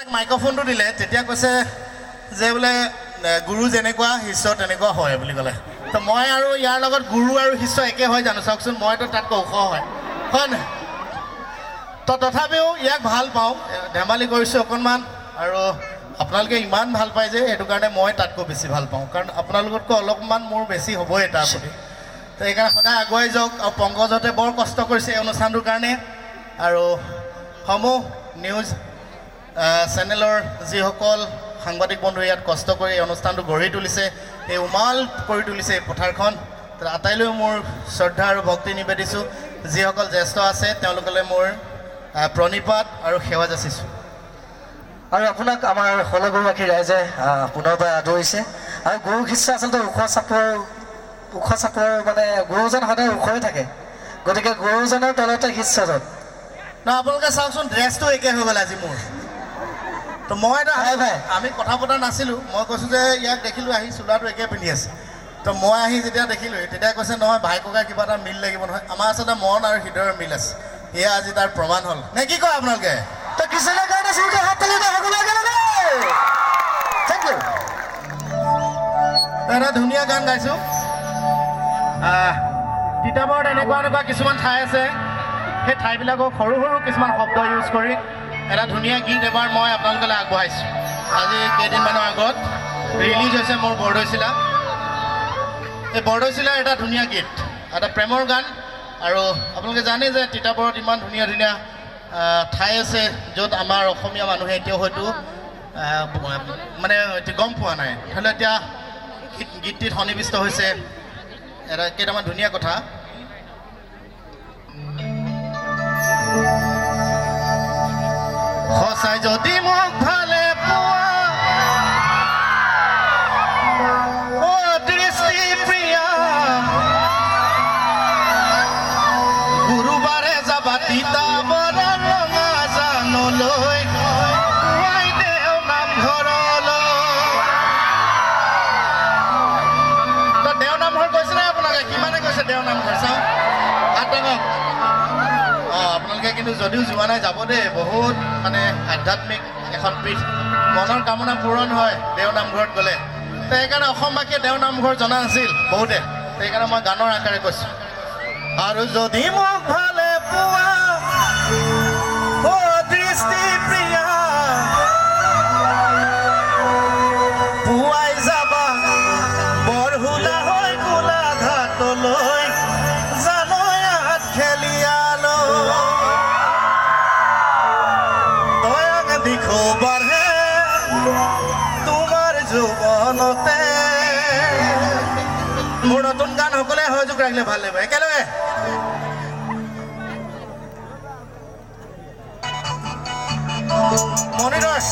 মাইক্ৰফোনটো দিলে তেতিয়া কৈছে যে বোলে গুৰু যেনেকুৱা শিষ্য তেনেকুৱা হয় বুলি ক'লে তো মই আৰু ইয়াৰ লগত গুৰু আৰু শিষ্য একে হয় জানো চাওকচোন মইতো তাতকৈ ওখ হয় নহয় তো তথাপিও ইয়াক ভাল পাওঁ ধেমালি কৰিছোঁ অকণমান আৰু আপোনালোকে ইমান ভাল পায় যে সেইটো কাৰণে মই তাতকৈ বেছি ভাল পাওঁ কাৰণ আপোনালোকতকৈ অলপমান মোৰ বেছি হ'বই তাৰ প্ৰতি তো সেইকাৰণে সদায় আগুৱাই যাওক আৰু পংকজহঁতে বৰ কষ্ট কৰিছে এই অনুষ্ঠানটোৰ কাৰণে আৰু সমূহ নিউজ চেনেলৰ যিসকল সাংবাদিক বন্ধু ইয়াত কষ্ট কৰি এই অনুষ্ঠানটো গঢ়ি তুলিছে এই উমাল কৰি তুলিছে এই পথাৰখন আটাইলৈ মোৰ শ্ৰদ্ধা আৰু ভক্তি নিবেদিছোঁ যিসকল জ্যেষ্ঠ আছে তেওঁলোকলৈ মোৰ প্ৰণিপাত আৰু সেৱা যাচিছোঁ আৰু আপোনাক আমাৰ সকলোগৰাকী ৰাইজে পুনৰবাৰ আদৰিছে আৰু গুৰু শিষ্য আচলতে ওখ চাপৰ মানে গুৰুজন সদায় ওখই থাকে গতিকে গুৰুজনৰ তলতে শিষ্যজন ন আপোনালোকে চাওকচোন ড্ৰেছটো একে হৈ গ'ল আজি মোৰ তো মই এটা আমি কথা পতা নাছিলোঁ মই কৈছোঁ যে ইয়াক দেখিলোঁ আহি চোলাটো একে পিন্ধি আছে তো মই আহি যেতিয়া দেখিলোঁ তেতিয়া কৈছে নহয় ভাই ককাই কিবা এটা মিল লাগিব নহয় আমাৰ আচলতে মন আৰু হৃদয়ৰ মিল আছে এয়া আজি তাৰ প্ৰমাণ হ'ল নে কি কয় আপোনালোকে তো কৃষ্ণৰ কাৰণে চুৰকে হাত তালি থেংক ইউ এটা ধুনীয়া গান গাইছোঁ তিতাবৰত এনেকুৱা কিছুমান ঠাই আছে সেই ঠাইবিলাকক সৰু সৰু কিছুমান শব্দ ইউজ কৰি এটা ধুনীয়া গীত এবাৰ মই আপোনালোকলৈ আগবঢ়াইছোঁ আজি কেইদিনমানৰ আগত ৰিলিজ হৈছে মোৰ বৰদৈচিলা এই বৰদৈচিলাৰ এটা ধুনীয়া গীত এটা প্ৰেমৰ গান আৰু আপোনালোকে জানে যে তিতাবৰত ইমান ধুনীয়া ধুনীয়া ঠাই আছে য'ত আমাৰ অসমীয়া মানুহে এতিয়াও হয়তো মানে গম পোৱা নাই হ'লে এতিয়া গীতটিত সন্নিৱিষ্ট হৈছে এটা কেইটামান ধুনীয়া কথা সঁচাই যদি মোক ভালে পোৱা অ দৃষ্টি প্ৰিয়া গুৰুবাৰে যাবা তিতাবৰ ৰঙা জানলৈ দেও নামঘৰলৈ তো দেও নামঘৰ কৈছে নে আপোনালোকে কিমানে কৈছে দেও নামঘৰ চাওঁ আতংক আপোনালোকে কিন্তু যদিও যোৱা নাই যাব দেই বহুত মানে আধ্যাত্মিক এখন পীঠ মনৰ কামনা পূৰণ হয় দেও নামঘৰত গ'লে তো সেইকাৰণে অসমবাসীয়ে দেও নামঘৰ জনা নাছিল বহুতে সেইকাৰণে মই গানৰ আকাৰে কৈছোঁ আৰু যদি মোক ভালে পোৱা অ দৃষ্টি প্ৰিয়া পুৱাই যাবা বৰহুলা হৈ গোলাঘাটলৈ জানৈ হাত খেলিয়ালৈ দয়াক দিখো বাঢ়ে তোমাৰ জীৱনতে মোৰ নতুন গান সকলোৱে সহযোগ ৰাখিলে ভাল লাগিব একেলগে মনিৰস